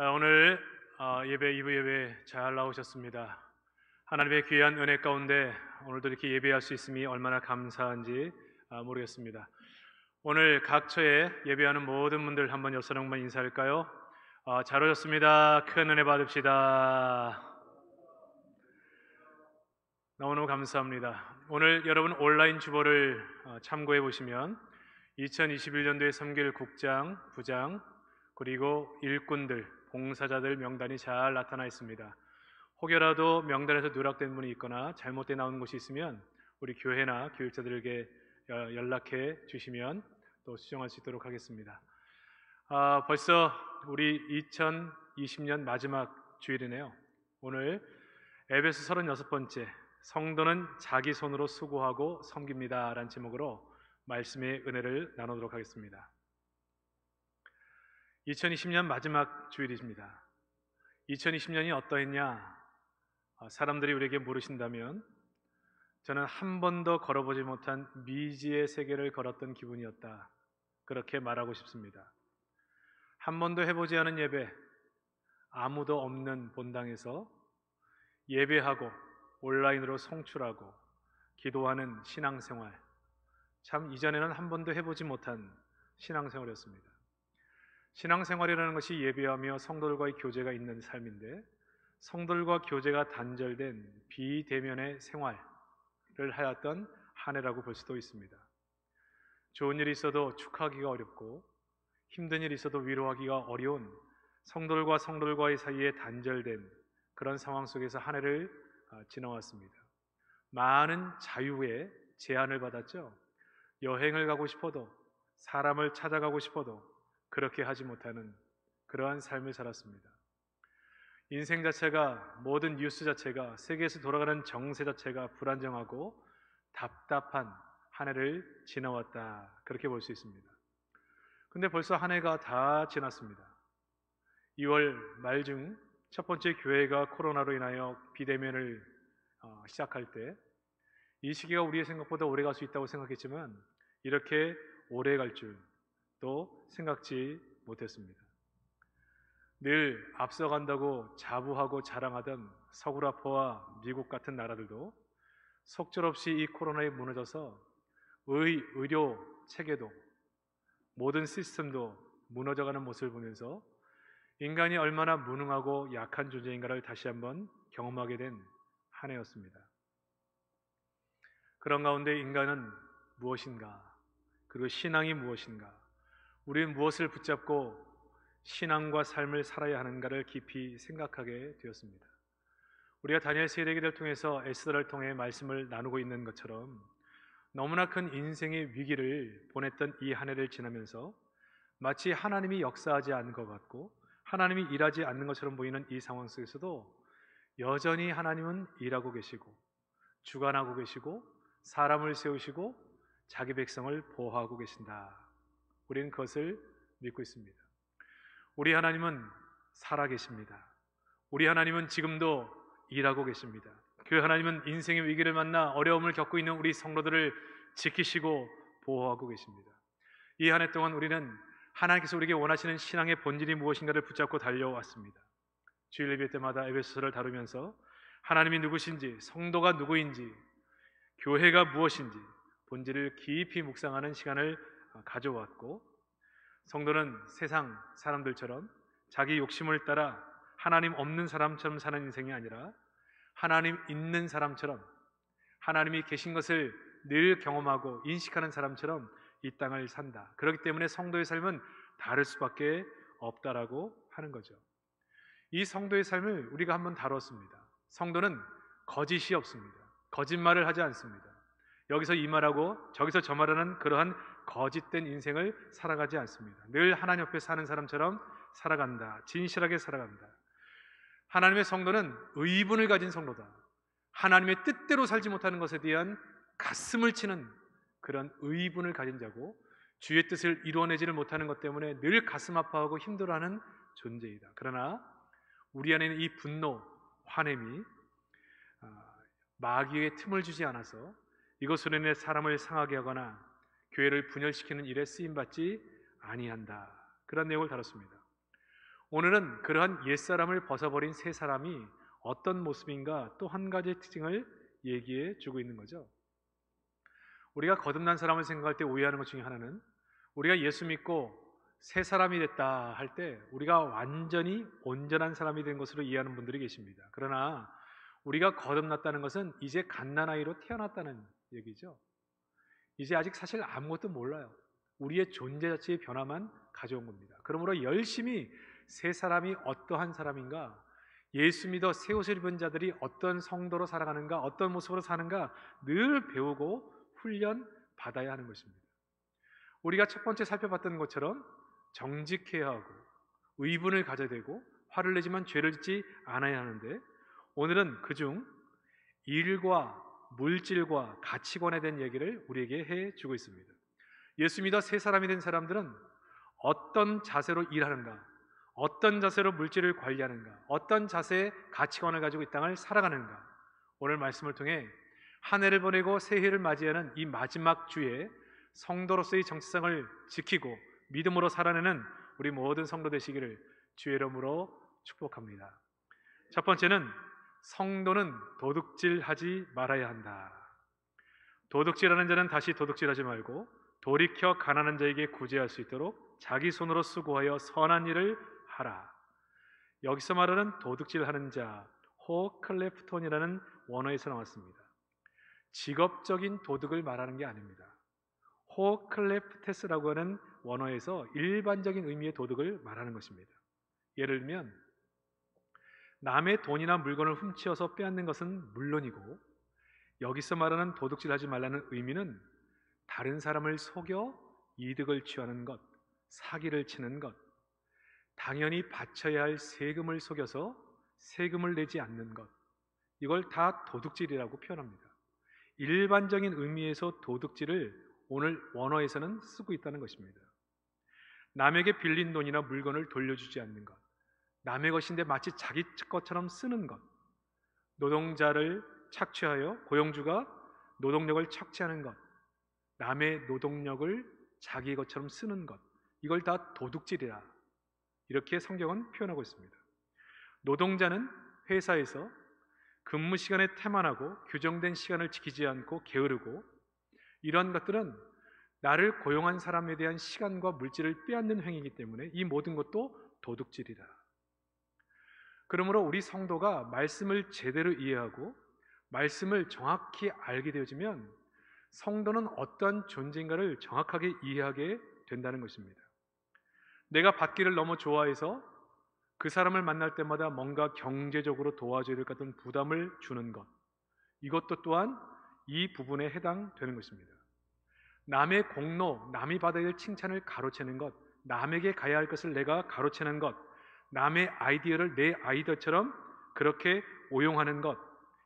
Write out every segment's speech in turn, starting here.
오늘 예배 2부 예배 잘 나오셨습니다. 하나님의 귀한 은혜 가운데 오늘도 이렇게 예배할 수 있음이 얼마나 감사한지 모르겠습니다. 오늘 각처에 예배하는 모든 분들 한번 여러분만 인사할까요? 잘 오셨습니다. 큰 은혜 받읍시다. 너무너무 감사합니다. 오늘 여러분 온라인 주보를 참고해 보시면 2021년도에 섬길 국장, 부장, 그리고 일꾼들, 봉사자들 명단이 잘 나타나 있습니다. 혹여라도 명단에서 누락된 분이 있거나 잘못돼 나오는 곳이 있으면 우리 교회나 교육자들에게 연락해 주시면 또 수정할 수 있도록 하겠습니다. 벌써 우리 2020년 마지막 주일이네요. 오늘 에베소 36번째 성도는 자기 손으로 수고하고 섬깁니다 라는 제목으로 말씀의 은혜를 나누도록 하겠습니다. 2020년 마지막 주일입니다. 2020년이 어떠했냐? 사람들이 우리에게 물으신다면 저는 한 번도 걸어보지 못한 미지의 세계를 걸었던 기분이었다. 그렇게 말하고 싶습니다. 한 번도 해보지 않은 예배, 아무도 없는 본당에서 예배하고 온라인으로 송출하고 기도하는 신앙생활, 참 이전에는 한 번도 해보지 못한 신앙생활이었습니다. 신앙생활이라는 것이 예배하며 성도들과의 교제가 있는 삶인데 성도들과 교제가 단절된 비대면의 생활을 하였던 한 해라고 볼 수도 있습니다. 좋은 일이 있어도 축하하기가 어렵고 힘든 일이 있어도 위로하기가 어려운 성도들과 성도들과의 사이에 단절된 그런 상황 속에서 한 해를 지나왔습니다. 많은 자유의 제한을 받았죠. 여행을 가고 싶어도 사람을 찾아가고 싶어도 그렇게 하지 못하는 그러한 삶을 살았습니다. 인생 자체가, 모든 뉴스 자체가, 세계에서 돌아가는 정세 자체가 불안정하고 답답한 한 해를 지나왔다, 그렇게 볼 수 있습니다. 근데 벌써 한 해가 다 지났습니다. 2월 말중 첫 번째 교회가 코로나로 인하여 비대면을 시작할 때 이 시기가 우리의 생각보다 오래 갈 수 있다고 생각했지만 이렇게 오래 갈 줄 또 생각지 못했습니다. 늘 앞서간다고 자부하고 자랑하던 서구라포와 미국 같은 나라들도 속절없이 이 코로나에 무너져서 의료 체계도 모든 시스템도 무너져가는 모습을 보면서 인간이 얼마나 무능하고 약한 존재인가를 다시 한번 경험하게 된 한 해였습니다. 그런 가운데 인간은 무엇인가? 그리고 신앙이 무엇인가? 우리는 무엇을 붙잡고 신앙과 삶을 살아야 하는가를 깊이 생각하게 되었습니다. 우리가 다니엘 세례기를 통해서 에스더를 통해 말씀을 나누고 있는 것처럼 너무나 큰 인생의 위기를 보냈던 이 한 해를 지나면서 마치 하나님이 역사하지 않는 것 같고 하나님이 일하지 않는 것처럼 보이는 이 상황 속에서도 여전히 하나님은 일하고 계시고 주관하고 계시고 사람을 세우시고 자기 백성을 보호하고 계신다. 우리는 그것을 믿고 있습니다. 우리 하나님은 살아계십니다. 우리 하나님은 지금도 일하고 계십니다. 그 하나님은 인생의 위기를 만나 어려움을 겪고 있는 우리 성도들을 지키시고 보호하고 계십니다. 이 한 해 동안 우리는 하나님께서 우리에게 원하시는 신앙의 본질이 무엇인가를 붙잡고 달려왔습니다. 주일 예배 때마다 에베소서를 다루면서 하나님이 누구신지, 성도가 누구인지, 교회가 무엇인지 본질을 깊이 묵상하는 시간을 가져왔고, 성도는 세상 사람들처럼 자기 욕심을 따라 하나님 없는 사람처럼 사는 인생이 아니라 하나님 있는 사람처럼 하나님이 계신 것을 늘 경험하고 인식하는 사람처럼 이 땅을 산다. 그렇기 때문에 성도의 삶은 다를 수밖에 없다라고 하는 거죠. 이 성도의 삶을 우리가 한번 다뤘습니다. 성도는 거짓이 없습니다. 거짓말을 하지 않습니다. 여기서 이 말하고 저기서 저 말하는 그러한 거짓된 인생을 살아가지 않습니다. 늘 하나님 옆에 사는 사람처럼 살아간다. 진실하게 살아간다. 하나님의 성도는 의분을 가진 성도다. 하나님의 뜻대로 살지 못하는 것에 대한 가슴을 치는 그런 의분을 가진 자고 주의 뜻을 이루어내지를 못하는 것 때문에 늘 가슴 아파하고 힘들어하는 존재이다. 그러나 우리 안에는 이 분노, 화냄이 마귀의 틈을 주지 않아서 이것으로 인해 사람을 상하게 하거나 교회를 분열시키는 일에 쓰임받지 아니한다. 그런 내용을 다뤘습니다. 오늘은 그러한 옛사람을 벗어버린 새 사람이 어떤 모습인가 또 한 가지 특징을 얘기해 주고 있는 거죠. 우리가 거듭난 사람을 생각할 때 오해하는 것 중에 하나는, 우리가 예수 믿고 새 사람이 됐다 할 때 우리가 완전히 온전한 사람이 된 것으로 이해하는 분들이 계십니다. 그러나 우리가 거듭났다는 것은 이제 갓난아이로 태어났다는 얘기죠. 이제 아직 사실 아무것도 몰라요. 우리의 존재 자체의 변화만 가져온 겁니다. 그러므로 열심히 새 사람이 어떠한 사람인가, 예수 믿어 새 옷을 입은 자들이 어떤 성도로 살아가는가, 어떤 모습으로 사는가 늘 배우고 훈련 받아야 하는 것입니다. 우리가 첫 번째 살펴봤던 것처럼 정직해야 하고 의분을 가져야 되고 화를 내지만 죄를 짓지 않아야 하는데, 오늘은 그중 일과 물질과 가치관에 대한 얘기를 우리에게 해주고 있습니다. 예수 믿어 새 사람이 된 사람들은 어떤 자세로 일하는가, 어떤 자세로 물질을 관리하는가, 어떤 자세의 가치관을 가지고 이 땅을 살아가는가, 오늘 말씀을 통해 한 해를 보내고 새해를 맞이하는 이 마지막 주에 성도로서의 정체성을 지키고 믿음으로 살아내는 우리 모든 성도 되시기를 주의 이름으로 축복합니다. 첫 번째는 성도는 도둑질하지 말아야 한다. 도둑질하는 자는 다시 도둑질하지 말고 돌이켜 가난한 자에게 구제할 수 있도록 자기 손으로 수고하여 선한 일을 하라. 여기서 말하는 도둑질하는 자, 호클레프톤이라는 원어에서 나왔습니다. 직업적인 도둑을 말하는 게 아닙니다. 호클레프테스라고 하는 원어에서 일반적인 의미의 도둑을 말하는 것입니다. 예를 들면 남의 돈이나 물건을 훔치어서 빼앗는 것은 물론이고, 여기서 말하는 도둑질하지 말라는 의미는 다른 사람을 속여 이득을 취하는 것, 사기를 치는 것, 당연히 바쳐야 할 세금을 속여서 세금을 내지 않는 것, 이걸 다 도둑질이라고 표현합니다. 일반적인 의미에서 도둑질을 오늘 원어에서는 쓰고 있다는 것입니다. 남에게 빌린 돈이나 물건을 돌려주지 않는 것, 남의 것인데 마치 자기 것처럼 쓰는 것, 노동자를 착취하여 고용주가 노동력을 착취하는 것, 남의 노동력을 자기 것처럼 쓰는 것, 이걸 다 도둑질이라, 이렇게 성경은 표현하고 있습니다. 노동자는 회사에서 근무 시간에 태만하고 규정된 시간을 지키지 않고 게으르고, 이러한 것들은 나를 고용한 사람에 대한 시간과 물질을 빼앗는 행위이기 때문에 이 모든 것도 도둑질이라. 그러므로 우리 성도가 말씀을 제대로 이해하고 말씀을 정확히 알게 되어지면 성도는 어떠한 존재인가를 정확하게 이해하게 된다는 것입니다. 내가 받기를 너무 좋아해서 그 사람을 만날 때마다 뭔가 경제적으로 도와줘야 될 것 같은 부담을 주는 것, 이것도 또한 이 부분에 해당되는 것입니다. 남의 공로, 남이 받아야 할 칭찬을 가로채는 것, 남에게 가야 할 것을 내가 가로채는 것, 남의 아이디어를 내 아이디어처럼 그렇게 오용하는 것,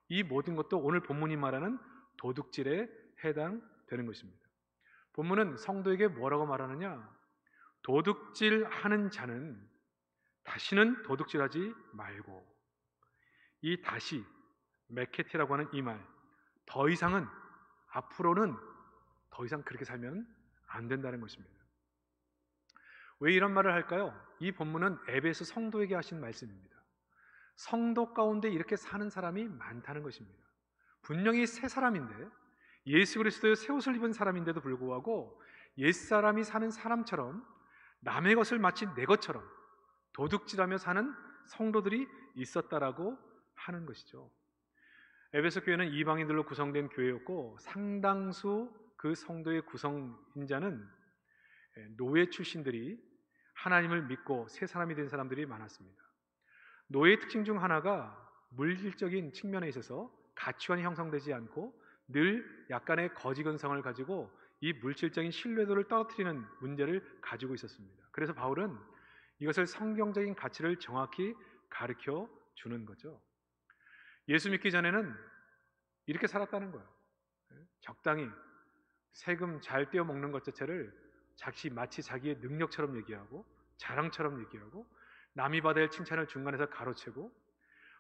이 모든 것도 오늘 본문이 말하는 도둑질에 해당되는 것입니다. 본문은 성도에게 뭐라고 말하느냐? 도둑질하는 자는 다시는 도둑질하지 말고, 이 다시, 메케티라고 하는 이 말, 더 이상은, 앞으로는 더 이상 그렇게 살면 안 된다는 것입니다. 왜 이런 말을 할까요? 이 본문은 에베소 성도에게 하신 말씀입니다. 성도 가운데 이렇게 사는 사람이 많다는 것입니다. 분명히 새 사람인데, 예수 그리스도의 새 옷을 입은 사람인데도 불구하고 옛사람이 사는 사람처럼 남의 것을 마치 내 것처럼 도둑질하며 사는 성도들이 있었다라고 하는 것이죠. 에베소 교회는 이방인들로 구성된 교회였고, 상당수 그 성도의 구성인자는 노예 출신들이 하나님을 믿고 새 사람이 된 사람들이 많았습니다. 노예의 특징 중 하나가 물질적인 측면에 있어서 가치관이 형성되지 않고 늘 약간의 거지근성을 가지고 이 물질적인 신뢰도를 떨어뜨리는 문제를 가지고 있었습니다. 그래서 바울은 이것을 성경적인 가치를 정확히 가르쳐 주는 거죠. 예수 믿기 전에는 이렇게 살았다는 거예요. 적당히 세금 잘 떼어 먹는 것 자체를 마치 자기의 능력처럼 얘기하고 자랑처럼 얘기하고, 남이 받아야 할 칭찬을 중간에서 가로채고,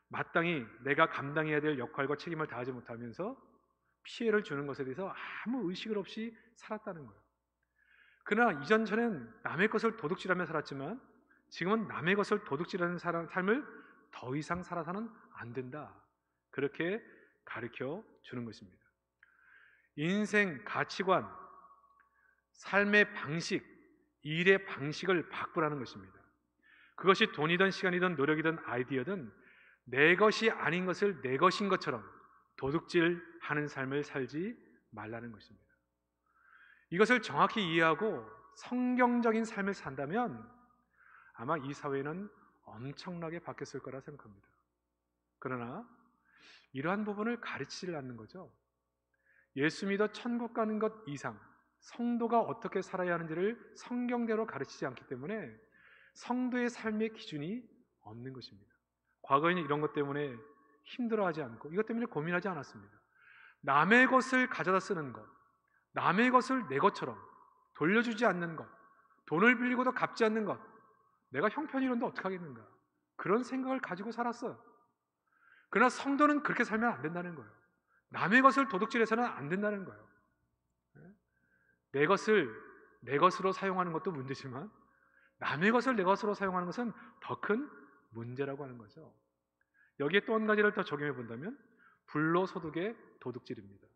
마땅히 내가 감당해야 될 역할과 책임을 다하지 못하면서 피해를 주는 것에 대해서 아무 의식을 없이 살았다는 거예요. 그러나 이전처는 남의 것을 도둑질하며 살았지만 지금은 남의 것을 도둑질하는 삶을 더 이상 살아서는 안 된다. 그렇게 가르쳐 주는 것입니다. 인생 가치관, 삶의 방식, 일의 방식을 바꾸라는 것입니다. 그것이 돈이든 시간이든 노력이든 아이디어든 내 것이 아닌 것을 내 것인 것처럼 도둑질하는 삶을 살지 말라는 것입니다. 이것을 정확히 이해하고 성경적인 삶을 산다면 아마 이 사회는 엄청나게 바뀌었을 거라 생각합니다. 그러나 이러한 부분을 가르치질 않는 거죠. 예수 믿어 천국 가는 것 이상 성도가 어떻게 살아야 하는지를 성경대로 가르치지 않기 때문에 성도의 삶의 기준이 없는 것입니다. 과거에는 이런 것 때문에 힘들어하지 않고 이것 때문에 고민하지 않았습니다. 남의 것을 가져다 쓰는 것, 남의 것을 내 것처럼 돌려주지 않는 것, 돈을 빌리고도 갚지 않는 것, 내가 형편이 이런데 어떻게 하겠는가, 그런 생각을 가지고 살았어요. 그러나 성도는 그렇게 살면 안 된다는 거예요. 남의 것을 도둑질해서는 안 된다는 거예요. 내 것을 내 것으로 사용하는 것도 문제지만 남의 것을 내 것으로 사용하는 것은 더 큰 문제라고 하는 거죠. 여기에 또 한 가지를 더 적용해 본다면 불로소득의 도둑질입니다.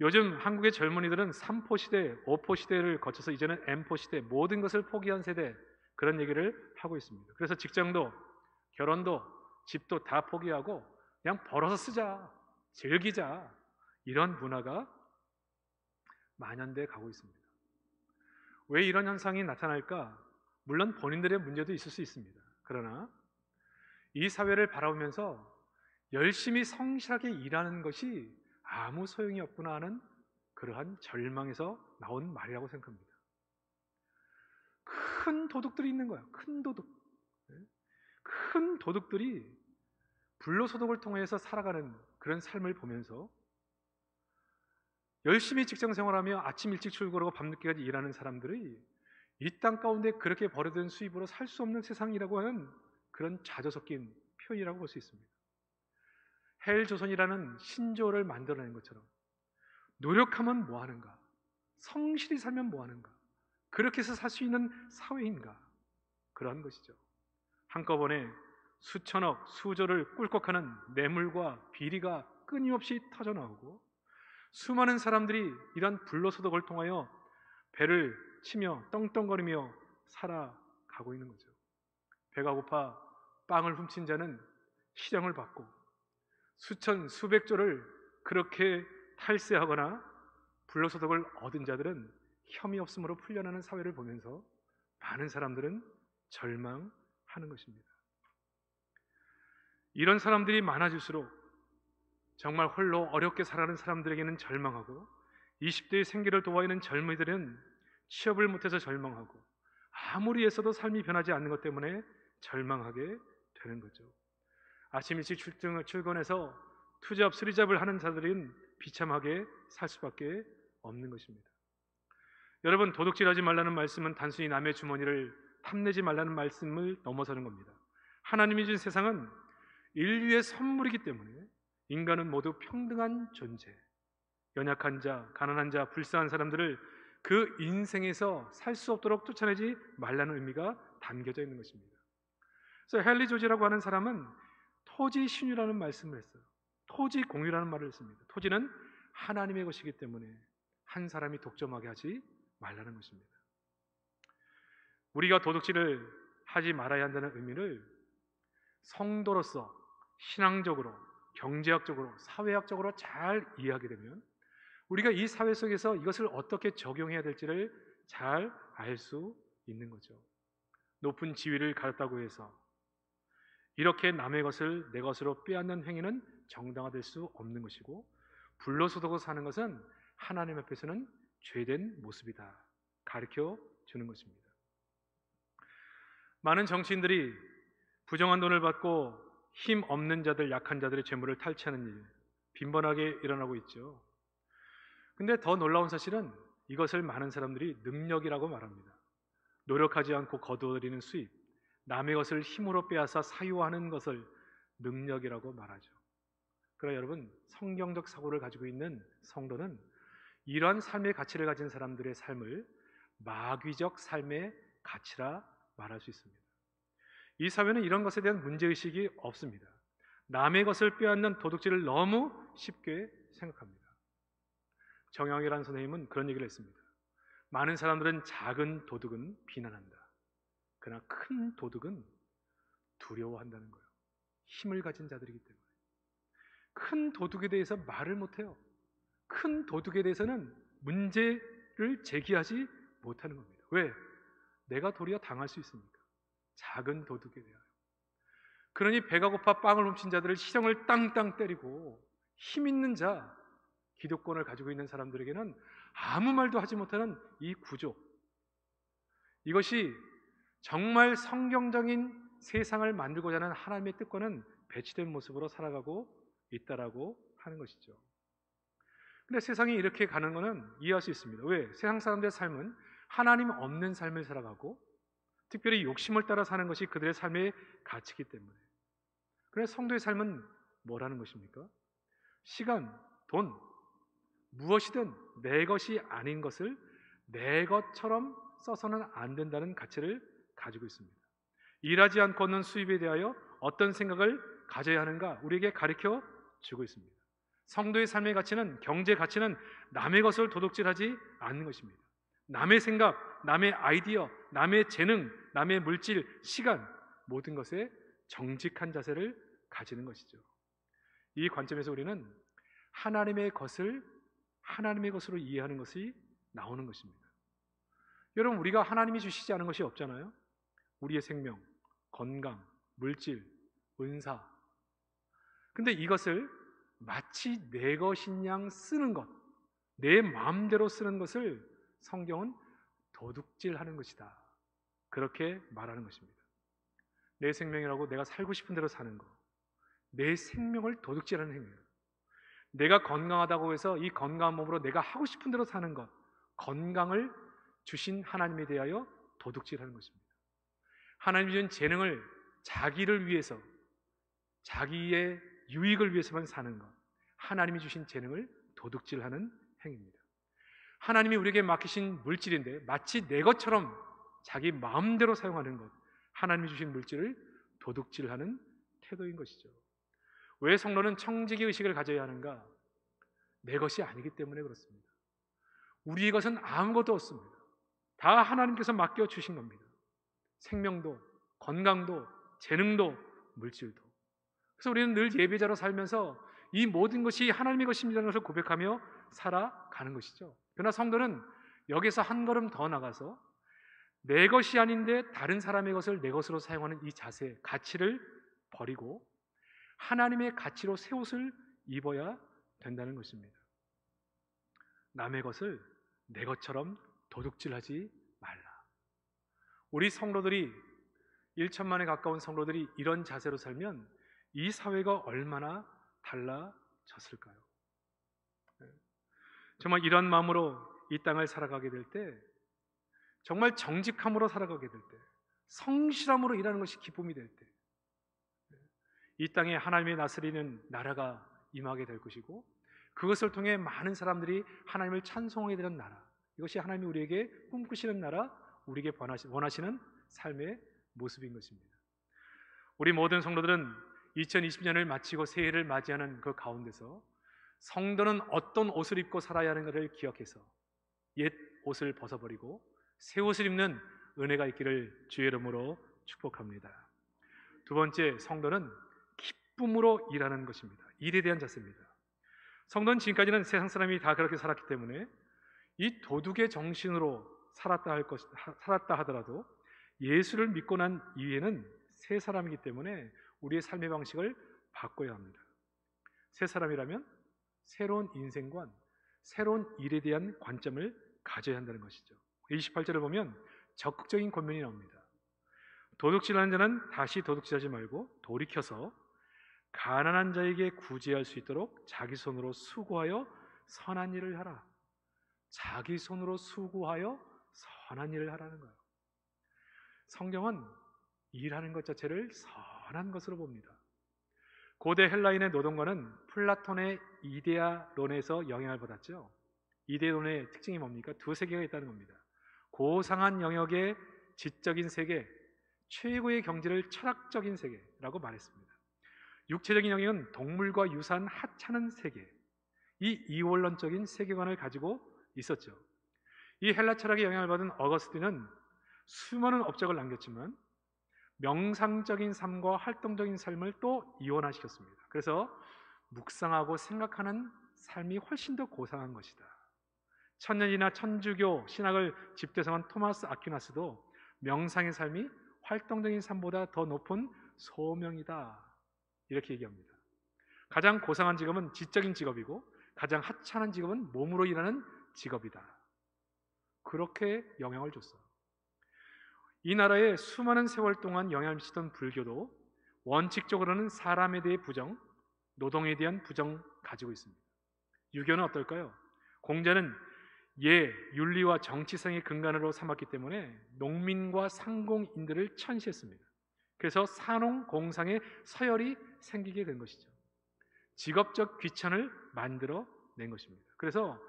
요즘 한국의 젊은이들은 3포 시대, 5포 시대를 거쳐서 이제는 M포 시대, 모든 것을 포기한 세대, 그런 얘기를 하고 있습니다. 그래서 직장도 결혼도 집도 다 포기하고 그냥 벌어서 쓰자, 즐기자, 이런 문화가 만연돼 가고 있습니다. 왜 이런 현상이 나타날까? 물론 본인들의 문제도 있을 수 있습니다. 그러나 이 사회를 바라보면서 열심히 성실하게 일하는 것이 아무 소용이 없구나 하는 그러한 절망에서 나온 말이라고 생각합니다. 큰 도둑들이 있는 거예요. 큰 도둑. 큰 도둑들이 불로소득을 통해서 살아가는 그런 삶을 보면서 열심히 직장생활하며 아침 일찍 출근하고 밤늦게까지 일하는 사람들이 이 땅 가운데 그렇게 벌어든 수입으로 살 수 없는 세상이라고 하는 그런 자조 섞인 표현이라고 볼 수 있습니다. 헬조선이라는 신조어를 만들어낸 것처럼 노력하면 뭐하는가, 성실히 살면 뭐하는가, 그렇게 해서 살 수 있는 사회인가, 그러한 것이죠. 한꺼번에 수천억, 수조를 꿀꺽하는 뇌물과 비리가 끊임없이 터져나오고 수많은 사람들이 이런 불로소득을 통하여 배를 치며 떵떵거리며 살아가고 있는 거죠. 배가 고파 빵을 훔친 자는 실형을 받고 수천, 수백조를 그렇게 탈세하거나 불로소득을 얻은 자들은 혐의 없음으로 풀려나는 사회를 보면서 많은 사람들은 절망하는 것입니다. 이런 사람들이 많아질수록 정말 홀로 어렵게 살아가는 사람들에게는 절망하고 20대의 생계를 도와야 하는 젊은이들은 취업을 못해서 절망하고 아무리 애써도 삶이 변하지 않는 것 때문에 절망하게 되는 거죠. 아침 일찍 출근해서 투잡, 쓰리잡을 하는 자들은 비참하게 살 수밖에 없는 것입니다. 여러분, 도둑질하지 말라는 말씀은 단순히 남의 주머니를 탐내지 말라는 말씀을 넘어서는 겁니다. 하나님이 준 세상은 인류의 선물이기 때문에 인간은 모두 평등한 존재, 연약한 자, 가난한 자, 불쌍한 사람들을 그 인생에서 살 수 없도록 쫓아내지 말라는 의미가 담겨져 있는 것입니다. 그래서 헨리 조지라고 하는 사람은 토지 신유라는 말씀을 했어요. 토지 공유라는 말을 했습니다. 토지는 하나님의 것이기 때문에 한 사람이 독점하게 하지 말라는 것입니다. 우리가 도둑질을 하지 말아야 한다는 의미를 성도로서 신앙적으로, 경제학적으로, 사회학적으로 잘 이해하게 되면 우리가 이 사회 속에서 이것을 어떻게 적용해야 될지를 잘 알 수 있는 거죠. 높은 지위를 가졌다고 해서 이렇게 남의 것을 내 것으로 빼앗는 행위는 정당화될 수 없는 것이고, 불로소득으로 사는 것은 하나님 앞에서는 죄된 모습이다 가르쳐 주는 것입니다. 많은 정치인들이 부정한 돈을 받고 힘 없는 자들, 약한 자들의 재물을 탈취하는 일 빈번하게 일어나고 있죠. 근데 더 놀라운 사실은 이것을 많은 사람들이 능력이라고 말합니다. 노력하지 않고 거두어들이는 수입, 남의 것을 힘으로 빼앗아 사유하는 것을 능력이라고 말하죠. 그러나 여러분, 성경적 사고를 가지고 있는 성도는 이러한 삶의 가치를 가진 사람들의 삶을 마귀적 삶의 가치라 말할 수 있습니다. 이 사회는 이런 것에 대한 문제의식이 없습니다. 남의 것을 빼앗는 도둑질을 너무 쉽게 생각합니다. 정영이라는 선생님은 그런 얘기를 했습니다. 많은 사람들은 작은 도둑은 비난한다. 그러나 큰 도둑은 두려워한다는 거예요. 힘을 가진 자들이기 때문에. 큰 도둑에 대해서 말을 못해요. 큰 도둑에 대해서는 문제를 제기하지 못하는 겁니다. 왜? 내가 도리어 당할 수 있으니까. 작은 도둑에 대하여. 그러니 배가 고파 빵을 훔친 자들을 시정을 땅땅 때리고 힘 있는 자, 기득권을 가지고 있는 사람들에게는 아무 말도 하지 못하는 이 구조, 이것이 정말 성경적인 세상을 만들고자 하는 하나님의 뜻과는 배치된 모습으로 살아가고 있다라고 하는 것이죠. 근데 세상이 이렇게 가는 것은 이해할 수 있습니다. 왜? 세상 사람들의 삶은 하나님 없는 삶을 살아가고 특별히 욕심을 따라 사는 것이 그들의 삶의 가치이기 때문에. 그래서 성도의 삶은 뭐라는 것입니까? 시간, 돈, 무엇이든 내 것이 아닌 것을 내 것처럼 써서는 안 된다는 가치를 가지고 있습니다. 일하지 않고 얻는 수입에 대하여 어떤 생각을 가져야 하는가 우리에게 가르쳐 주고 있습니다. 성도의 삶의 가치는, 경제 가치는 남의 것을 도둑질하지 않는 것입니다. 남의 생각, 남의 아이디어, 남의 재능, 남의 물질, 시간, 모든 것에 정직한 자세를 가지는 것이죠. 이 관점에서 우리는 하나님의 것을 하나님의 것으로 이해하는 것이 나오는 것입니다. 여러분, 우리가 하나님이 주시지 않은 것이 없잖아요. 우리의 생명, 건강, 물질, 은사. 근데 이것을 마치 내 것인 양 쓰는 것, 내 마음대로 쓰는 것을 성경은 도둑질하는 것이다, 그렇게 말하는 것입니다. 내 생명이라고 내가 살고 싶은 대로 사는 것, 내 생명을 도둑질하는 행위예요. 내가 건강하다고 해서 이 건강한 몸으로 내가 하고 싶은 대로 사는 것, 건강을 주신 하나님에 대하여 도둑질하는 것입니다. 하나님이 주신 재능을 자기를 위해서, 자기의 유익을 위해서만 사는 것, 하나님이 주신 재능을 도둑질하는 행위입니다. 하나님이 우리에게 맡기신 물질인데 마치 내 것처럼 자기 마음대로 사용하는 것, 하나님이 주신 물질을 도둑질하는 태도인 것이죠. 왜 성도는 청지기 의식을 가져야 하는가? 내 것이 아니기 때문에 그렇습니다. 우리의 것은 아무것도 없습니다. 다 하나님께서 맡겨주신 겁니다. 생명도, 건강도, 재능도, 물질도. 그래서 우리는 늘 예배자로 살면서 이 모든 것이 하나님의 것입니다라는 것을 고백하며 살아가는 것이죠. 그러나 성도는 여기서 한 걸음 더 나가서 내 것이 아닌데 다른 사람의 것을 내 것으로 사용하는 이 자세, 가치를 버리고 하나님의 가치로 새 옷을 입어야 된다는 것입니다. 남의 것을 내 것처럼 도둑질하지 말라. 우리 성도들이 1천만에 가까운 성도들이 이런 자세로 살면 이 사회가 얼마나 달라졌을까요? 정말 이런 마음으로 이 땅을 살아가게 될 때, 정말 정직함으로 살아가게 될 때, 성실함으로 일하는 것이 기쁨이 될 때, 이 땅에 하나님의 다스리는 나라가 임하게 될 것이고, 그것을 통해 많은 사람들이 하나님을 찬송하게 되는 나라, 이것이 하나님이 우리에게 꿈꾸시는 나라, 우리에게 원하시는 삶의 모습인 것입니다. 우리 모든 성도들은 2020년을 마치고 새해를 맞이하는 그 가운데서 성도는 어떤 옷을 입고 살아야 하는 것을 기억해서 옛 옷을 벗어버리고 새 옷을 입는 은혜가 있기를 주의 이름으로 축복합니다. 두 번째, 성도는 기쁨으로 일하는 것입니다. 일에 대한 자세입니다. 성도는 지금까지는 세상 사람이 다 그렇게 살았기 때문에 이 도둑의 정신으로 살았다 하더라도 예수를 믿고 난 이후에는 새 사람이기 때문에 우리의 삶의 방식을 바꿔야 합니다. 새 사람이라면 새로운 인생관, 새로운 일에 대한 관점을 가져야 한다는 것이죠. 28절을 보면 적극적인 권면이 나옵니다. 도둑질하는 자는 다시 도둑질하지 말고 돌이켜서 가난한 자에게 구제할 수 있도록 자기 손으로 수고하여 선한 일을 하라. 자기 손으로 수고하여 선한 일을 하라는 거예요. 성경은 일하는 것 자체를 선한 것으로 봅니다. 고대 헬라인의 노동과는 플라톤의 이데아론에서 영향을 받았죠. 이데아론의 특징이 뭡니까? 두 세계가 있다는 겁니다. 고상한 영역의 지적인 세계, 최고의 경지를 철학적인 세계라고 말했습니다. 육체적인 영역은 동물과 유사한 하찮은 세계, 이 이원론적인 세계관을 가지고 있었죠. 이 헬라 철학의 영향을 받은 어거스틴은 수많은 업적을 남겼지만 명상적인 삶과 활동적인 삶을 또 이원화시켰습니다. 그래서 묵상하고 생각하는 삶이 훨씬 더 고상한 것이다. 천년이나 천주교 신학을 집대성한 토마스 아퀴나스도 명상의 삶이 활동적인 삶보다 더 높은 소명이다, 이렇게 얘기합니다. 가장 고상한 직업은 지적인 직업이고 가장 하찮은 직업은 몸으로 일하는 직업이다, 그렇게 영향을 줬어요. 이 나라에 수많은 세월 동안 영향을 미치던 불교도 원칙적으로는 사람에 대해 부정, 노동에 대한 부정 가지고 있습니다. 유교는 어떨까요? 공자는 윤리와 정치성의 근간으로 삼았기 때문에 농민과 상공인들을 천시했습니다. 그래서 산농공상의 서열이 생기게 된 것이죠. 직업적 귀천을 만들어 낸 것입니다. 그래서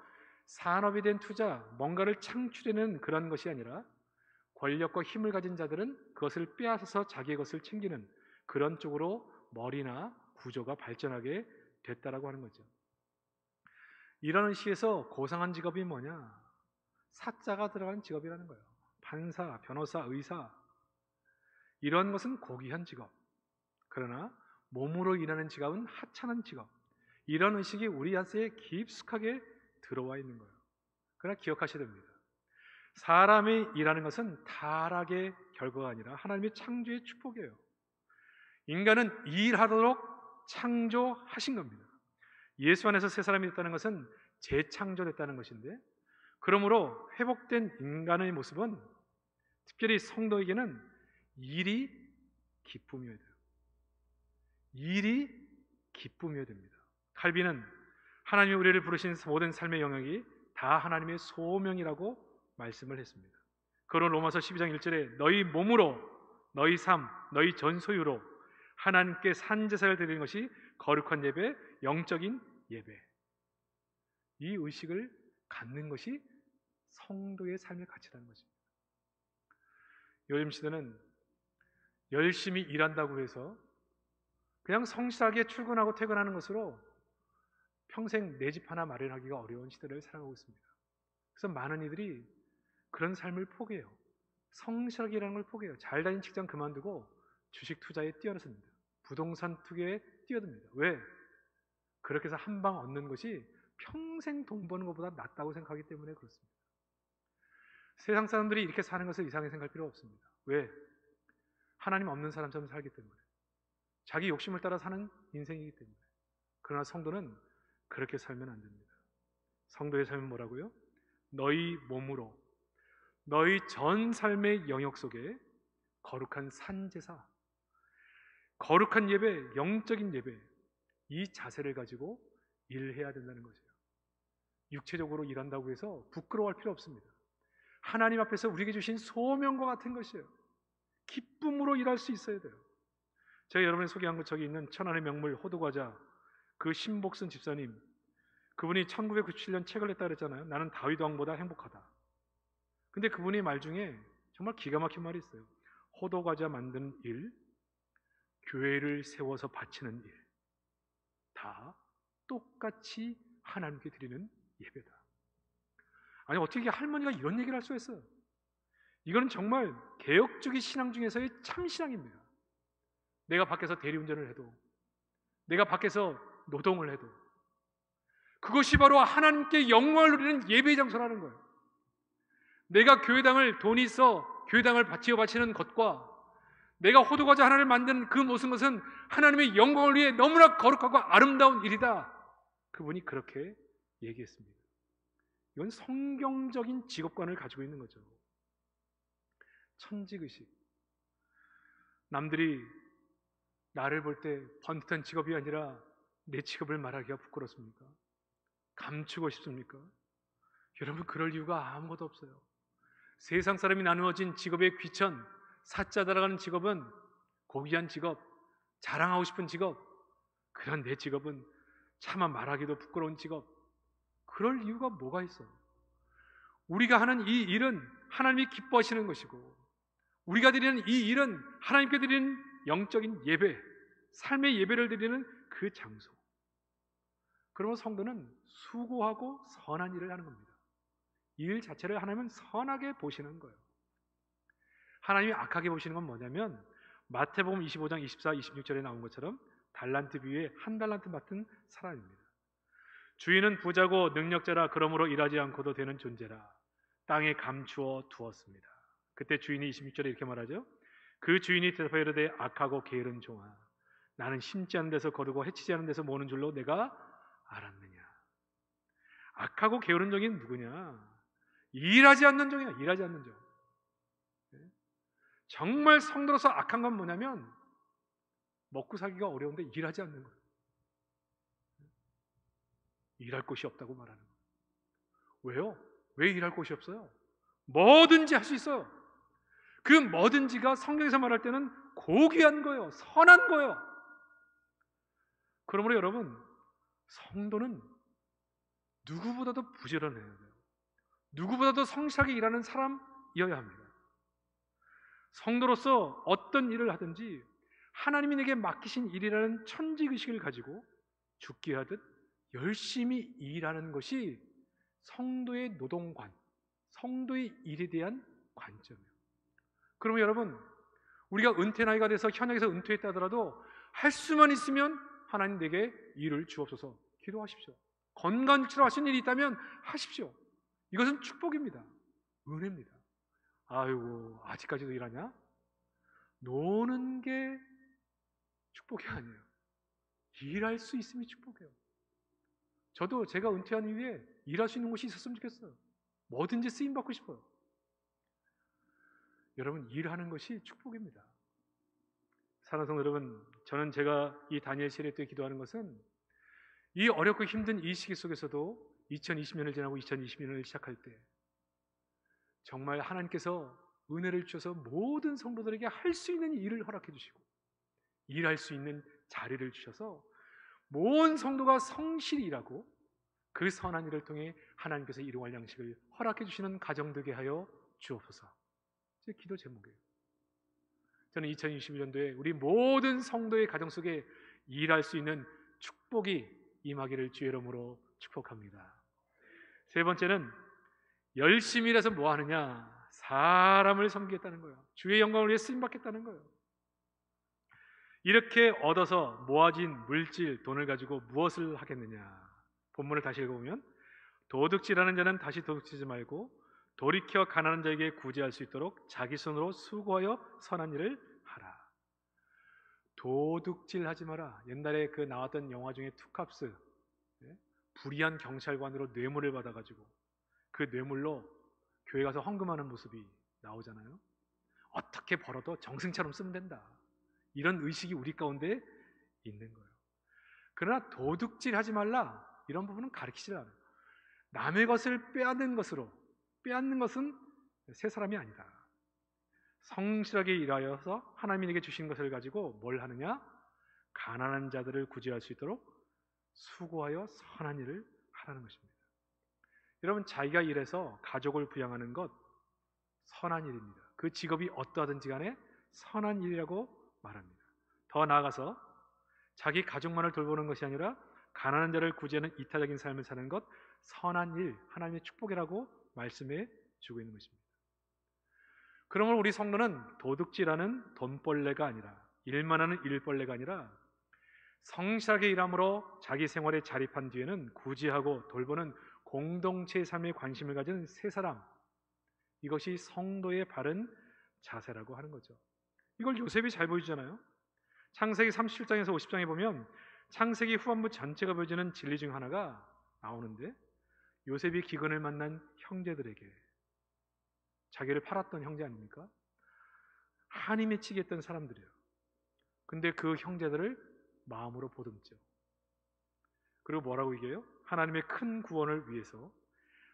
산업에 대한 투자, 뭔가를 창출해내는 그런 것이 아니라 권력과 힘을 가진 자들은 그것을 빼앗아서 자기의 것을 챙기는 그런 쪽으로 머리나 구조가 발전하게 됐다라고 하는 거죠. 이런 의식에서 고상한 직업이 뭐냐? 사자가 들어간 직업이라는 거예요. 판사, 변호사, 의사, 이런 것은 고귀한 직업, 그러나 몸으로 일하는 직업은 하찮은 직업, 이런 의식이 우리 안에 깊숙하게 들어와 있는 거예요. 그러나 기억하셔야 됩니다. 사람이 일하는 것은 타락의 결과가 아니라 하나님의 창조의 축복이에요. 인간은 일하도록 창조하신 겁니다. 예수 안에서 새 사람이 됐다는 것은 재창조됐다는 것인데, 그러므로 회복된 인간의 모습은 특별히 성도에게는 일이 기쁨이어야 돼요. 일이 기쁨이어야 됩니다. 칼빈은 하나님이 우리를 부르신 모든 삶의 영역이 다 하나님의 소명이라고 말씀을 했습니다. 그런 로마서 12장 1절에 너희 몸으로, 너희 삶, 너희 전소유로 하나님께 산제사를 드리는 것이 거룩한 예배, 영적인 예배, 이 의식을 갖는 것이 성도의 삶의 가치라는 것입니다. 요즘 시대는 열심히 일한다고 해서 그냥 성실하게 출근하고 퇴근하는 것으로 평생 내 집 하나 마련하기가 어려운 시대를 살아가고 있습니다. 그래서 많은 이들이 그런 삶을 포기해요. 성실하게 일하는 걸 포기해요. 잘 다닌 직장 그만두고 주식 투자에 뛰어듭니다. 부동산 투기에 뛰어듭니다. 왜? 그렇게 해서 한 방 얻는 것이 평생 돈 버는 것보다 낫다고 생각하기 때문에 그렇습니다. 세상 사람들이 이렇게 사는 것을 이상하게 생각할 필요 없습니다. 왜? 하나님 없는 사람처럼 살기 때문에, 자기 욕심을 따라 사는 인생이기 때문에. 그러나 성도는 그렇게 살면 안 됩니다. 성도의 삶은 뭐라고요? 너희 몸으로, 너희 전 삶의 영역 속에 거룩한 산제사, 거룩한 예배, 영적인 예배, 이 자세를 가지고 일해야 된다는 거죠. 육체적으로 일한다고 해서 부끄러워할 필요 없습니다. 하나님 앞에서 우리에게 주신 소명과 같은 것이에요. 기쁨으로 일할 수 있어야 돼요. 제가 여러분이 소개한 것, 저기 있는 천안의 명물 호두과자, 그 신복순 집사님, 그분이 1997년 책을 냈다 그랬잖아요. 나는 다윗 왕보다 행복하다. 근데 그분의 말 중에 정말 기가 막힌 말이 있어요. 호두과자 만드는 일, 교회를 세워서 바치는 일, 다 똑같이 하나님께 드리는 예배다. 아니, 어떻게 할머니가 이런 얘기를 할 수가 있어요? 이거는 정말 개혁주의 신앙 중에서의 참신앙입니다. 내가 밖에서 대리운전을 해도, 내가 밖에서 노동을 해도 그것이 바로 하나님께 영광을 누리는 예배의 장소라는 거예요. 내가 교회당을 돈이 있어 교회당을 바치는 것과 내가 호두과자 하나를 만드는 그 모든 것은 하나님의 영광을 위해 너무나 거룩하고 아름다운 일이다. 그분이 그렇게 얘기했습니다. 이건 성경적인 직업관을 가지고 있는 거죠. 천직의식. 남들이 나를 볼 때 번듯한 직업이 아니라 내 직업을 말하기가 부끄럽습니까? 감추고 싶습니까? 여러분, 그럴 이유가 아무것도 없어요. 세상 사람이 나누어진 직업의 귀천, 사자 달아가는 직업은 고귀한 직업, 자랑하고 싶은 직업, 그런 내 직업은 차마 말하기도 부끄러운 직업. 그럴 이유가 뭐가 있어요? 우리가 하는 이 일은 하나님이 기뻐하시는 것이고 우리가 드리는 이 일은 하나님께 드리는 영적인 예배, 삶의 예배를 드리는 그 장소. 그러면 성도는 수고하고 선한 일을 하는 겁니다. 이 일 자체를 하나님은 선하게 보시는 거예요. 하나님이 악하게 보시는 건 뭐냐면 마태복음 25장 24, 26절에 나온 것처럼 달란트 비유에 한 달란트 맡은 사람입니다. 주인은 부자고 능력자라 그러므로 일하지 않고도 되는 존재라 땅에 감추어 두었습니다. 그때 주인이 26절에 이렇게 말하죠. 그 주인이 대답하여 이르되 악하고 게으른 종아, 나는 심지 않은 데서 거두고 해치지 않은 데서 모으는 줄로 내가 알았느냐. 악하고 게으른 종이 누구냐? 일하지 않는 종이야. 일하지 않는 종. 정말 성도로서 악한 건 뭐냐면 먹고 살기가 어려운데 일하지 않는 거예요. 일할 곳이 없다고 말하는 거예요. 왜요? 왜 일할 곳이 없어요? 뭐든지 할 수 있어요. 그 뭐든지가 성경에서 말할 때는 고귀한 거예요. 선한 거예요. 그러므로 여러분, 성도는 누구보다도 부지런해야 돼요. 누구보다도 성실하게 일하는 사람이어야 합니다. 성도로서 어떤 일을 하든지 하나님이 내게 맡기신 일이라는 천지의식을 가지고 죽게 하듯 열심히 일하는 것이 성도의 노동관, 성도의 일에 대한 관점이에요. 그러면 여러분, 우리가 은퇴 나이가 돼서 현역에서 은퇴했다 하더라도 할 수만 있으면 하나님 내게 일을 주옵소서 기도하십시오. 건강주로 하신 일이 있다면 하십시오. 이것은 축복입니다. 은혜입니다. 아이고, 아직까지도 일하냐? 노는 게 축복이 아니에요. 일할 수 있음이 축복이에요. 저도 제가 은퇴한 이후에 일할 수 있는 곳이 있었으면 좋겠어요. 뭐든지 쓰임받고 싶어요. 여러분, 일하는 것이 축복입니다. 사랑하는 성도 여러분, 저는 제가 이 다니엘 시대 때 기도하는 것은 이 어렵고 힘든 이 시기 속에서도 2020년을 지나고 2021년을 시작할 때 정말 하나님께서 은혜를 주셔서 모든 성도들에게 할 수 있는 일을 허락해 주시고 일할 수 있는 자리를 주셔서 모든 성도가 성실히 일하고 그 선한 일을 통해 하나님께서 일용할 양식을 허락해 주시는 가정 되게 하여 주옵소서. 제 기도 제목이에요. 저는 2021년도에 우리 모든 성도의 가정 속에 일할 수 있는 축복이 임하기를 주의 이름으로 축복합니다. 세 번째는 열심히 일해서 뭐 하느냐? 사람을 섬기겠다는 거예요. 주의 영광을 위해 쓰임받겠다는 거예요. 이렇게 얻어서 모아진 물질, 돈을 가지고 무엇을 하겠느냐? 본문을 다시 읽어보면 도둑질하는 자는 다시 도둑질하지 말고 돌이켜 가난한 자에게 구제할 수 있도록 자기 손으로 수고하여 선한 일을 하라. 도둑질하지 마라. 옛날에 그 나왔던 영화 중에 투캅스, 불의한 경찰관으로 뇌물을 받아가지고 그 뇌물로 교회 가서 헌금하는 모습이 나오잖아요. 어떻게 벌어도 정승처럼 쓰면 된다. 이런 의식이 우리 가운데 있는 거예요. 그러나 도둑질하지 말라 이런 부분은 가르치질 않아요. 남의 것을 빼앗는 것은 새 사람이 아니다. 성실하게 일하여서 하나님이 내게 주신 것을 가지고 뭘 하느냐? 가난한 자들을 구제할 수 있도록 수고하여 선한 일을 하라는 것입니다. 여러분, 자기가 일해서 가족을 부양하는 것 선한 일입니다. 그 직업이 어떠하든지 간에 선한 일이라고 말합니다. 더 나아가서 자기 가족만을 돌보는 것이 아니라 가난한 자를 구제하는 이타적인 삶을 사는 것 선한 일, 하나님의 축복이라고 말씀해 주고 있는 것입니다. 그러므로 우리 성도는 도둑질하는 돈벌레가 아니라 일만 하는 일벌레가 아니라 성실하게 일함으로 자기 생활에 자립한 뒤에는 구제하고 돌보는 공동체의 삶에 관심을 가진 세 사람, 이것이 성도의 바른 자세라고 하는 거죠. 이걸 요셉이 잘 보여주잖아요. 창세기 37장에서 50장에 보면 창세기 후반부 전체가 보여주는 진리 중 하나가 나오는데 요셉이 기근을 만난 형제들에게, 자기를 팔았던 형제 아닙니까? 한이 맺히게 했던 사람들이에요. 근데 그 형제들을 마음으로 보듬죠. 그리고 뭐라고 얘기해요? 하나님의 큰 구원을 위해서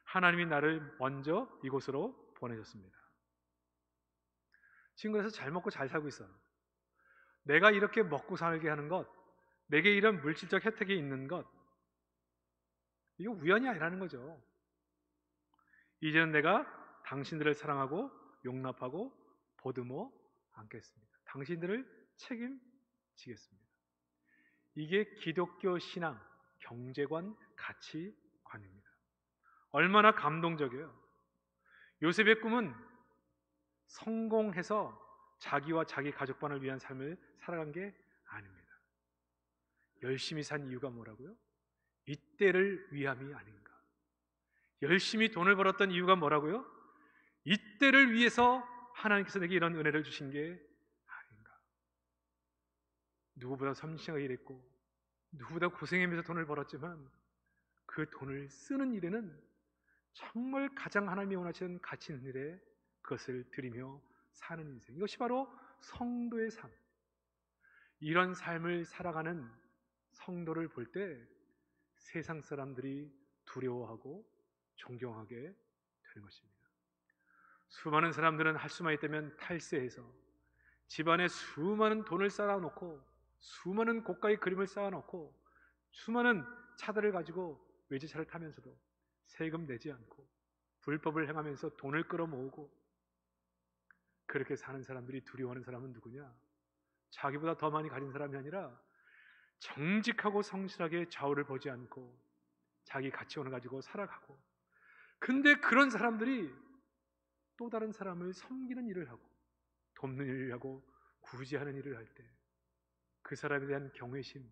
하나님이 나를 먼저 이곳으로 보내셨습니다. 친구에서 잘 먹고 잘 살고 있어요. 내가 이렇게 먹고 살게 하는 것, 내게 이런 물질적 혜택이 있는 것, 이거 우연이 아니라는 거죠. 이제는 내가 당신들을 사랑하고 용납하고 보듬어 안겠습니다. 당신들을 책임지겠습니다. 이게 기독교 신앙, 경제관, 가치관입니다. 얼마나 감동적이에요. 요셉의 꿈은 성공해서 자기와 자기 가족만을 위한 삶을 살아간 게 아닙니다. 열심히 산 이유가 뭐라고요? 이때를 위함이 아닌가. 열심히 돈을 벌었던 이유가 뭐라고요? 이때를 위해서 하나님께서 내게 이런 은혜를 주신 게 아닌가. 누구보다 섬신하게 일했고 누구보다 고생하면서 돈을 벌었지만 그 돈을 쓰는 일에는 정말 가장 하나님이 원하시는 가치 있는 일에 그것을 드리며 사는 인생, 이것이 바로 성도의 삶. 이런 삶을 살아가는 성도를 볼 때 세상 사람들이 두려워하고 존경하게 되는 것입니다. 수많은 사람들은 할 수만 있다면 탈세해서 집안에 수많은 돈을 쌓아놓고 수많은 고가의 그림을 쌓아놓고 수많은 차들을 가지고 외제차를 타면서도 세금 내지 않고 불법을 행하면서 돈을 끌어모으고 그렇게 사는 사람들이 두려워하는 사람은 누구냐? 자기보다 더 많이 가진 사람이 아니라 정직하고 성실하게 좌우를 보지 않고 자기 가치관을 가지고 살아가고, 근데 그런 사람들이 또 다른 사람을 섬기는 일을 하고 돕는 일을 하고 구제하는 일을 할 때 그 사람에 대한 경외심,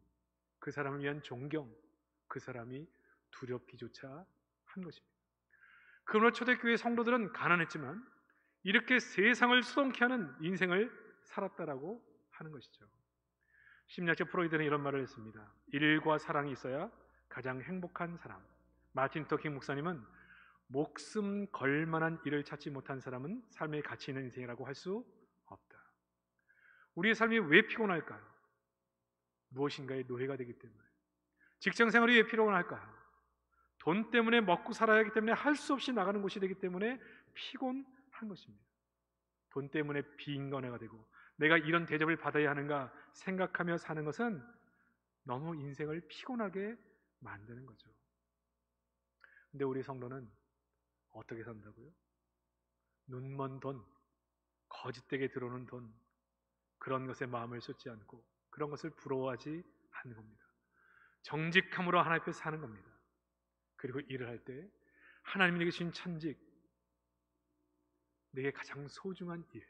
그 사람을 위한 존경, 그 사람이 두렵기조차 한 것입니다. 그러나 초대교회 성도들은 가난했지만 이렇게 세상을 수동케 하는 인생을 살았다라고 하는 것이죠. 심리학자 프로이드는 이런 말을 했습니다. 일과 사랑이 있어야 가장 행복한 사람. 마틴 루터 킹 목사님은 목숨 걸 만한 일을 찾지 못한 사람은 삶의 가치 있는 인생이라고 할 수 없다. 우리의 삶이 왜 피곤할까요? 무엇인가의 노예가 되기 때문에. 직장 생활이 왜 피곤할까요? 돈 때문에 먹고 살아야 하기 때문에 할 수 없이 나가는 곳이 되기 때문에 피곤한 것입니다. 돈 때문에 빈곤해가 되고 내가 이런 대접을 받아야 하는가 생각하며 사는 것은 너무 인생을 피곤하게 만드는 거죠. 근데 우리 성도는 어떻게 산다고요? 눈먼 돈, 거짓되게 들어오는 돈, 그런 것에 마음을 쏟지 않고 그런 것을 부러워하지 않는 겁니다. 정직함으로 하나님 앞에 사는 겁니다. 그리고 일을 할 때 하나님이 내게 주신 천직, 내게 가장 소중한 일,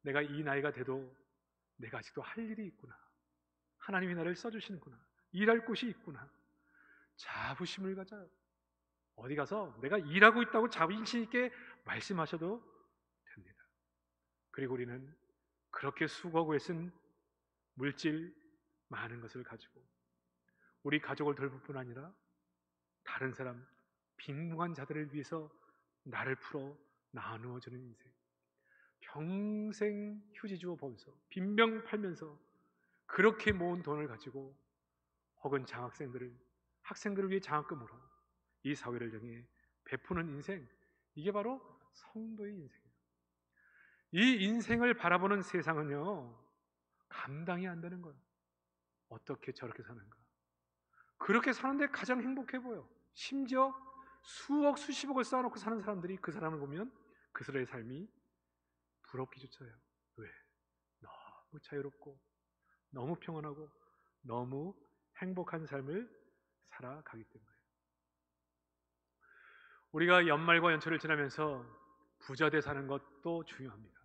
내가 이 나이가 돼도 내가 아직도 할 일이 있구나, 하나님이 나를 써주시는구나, 일할 곳이 있구나, 자부심을 가져요. 어디 가서 내가 일하고 있다고 자부심 있게 말씀하셔도 됩니다. 그리고 우리는 그렇게 수고하고 애쓴 물질 많은 것을 가지고 우리 가족을 돌볼 뿐 아니라 다른 사람, 빈궁한 자들을 위해서 나를 풀어 나누어 주는 인생, 평생 휴지 주워 보면서 빈병 팔면서 그렇게 모은 돈을 가지고 혹은 학생들을 위해 장학금으로 이 사회를 향해 베푸는 인생, 이게 바로 성도의 인생이에요. 이 인생을 바라보는 세상은요 감당이 안 되는 거예요. 어떻게 저렇게 사는가? 그렇게 사는데 가장 행복해 보여. 심지어 수억 수십억을 쌓아놓고 사는 사람들이 그 사람을 보면 그 사람의 삶이 부럽기조차 해요. 왜? 너무 자유롭고 너무 평안하고 너무 행복한 삶을 살아가기 때문에. 우리가 연말과 연초를 지나면서 부자 돼 사는 것도 중요합니다.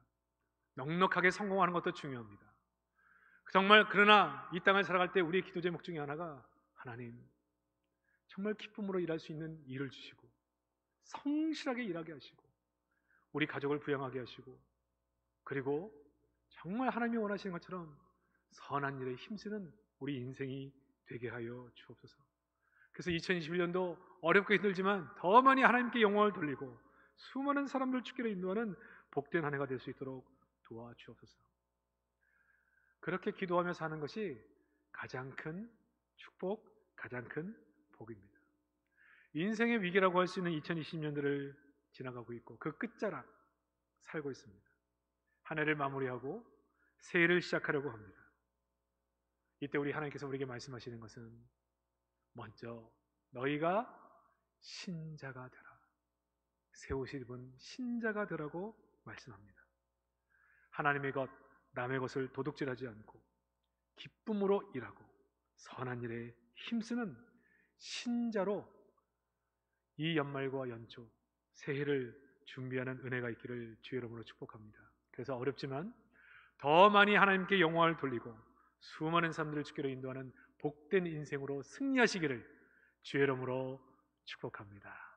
넉넉하게 성공하는 것도 중요합니다. 정말 그러나 이 땅을 살아갈 때 우리의 기도 제목 중에 하나가 하나님 정말 기쁨으로 일할 수 있는 일을 주시고 성실하게 일하게 하시고 우리 가족을 부양하게 하시고 그리고 정말 하나님이 원하시는 것처럼 선한 일에 힘쓰는 우리 인생이 되게 하여 주옵소서. 그래서 2021년도 어렵고 힘들지만 더 많이 하나님께 영광을 돌리고 수많은 사람들 주기로 인도하는 복된 한 해가 될 수 있도록 도와주옵소서. 그렇게 기도하며 사는 것이 가장 큰 축복, 가장 큰 복입니다. 인생의 위기라고 할 수 있는 2020년도를 지나가고 있고 그 끝자락 살고 있습니다. 한 해를 마무리하고 새해를 시작하려고 합니다. 이때 우리 하나님께서 우리에게 말씀하시는 것은 먼저 너희가 신자가 되라, 새 옷을 입은 신자가 되라고 말씀합니다. 하나님의 것, 남의 것을 도둑질하지 않고 기쁨으로 일하고 선한 일에 힘쓰는 신자로 이 연말과 연초 새해를 준비하는 은혜가 있기를 주의 이름으로 축복합니다. 그래서 어렵지만 더 많이 하나님께 영광을 돌리고 수많은 사람들을 주께로 인도하는 복된 인생으로 승리하시기를 주의 이름으로 축복합니다.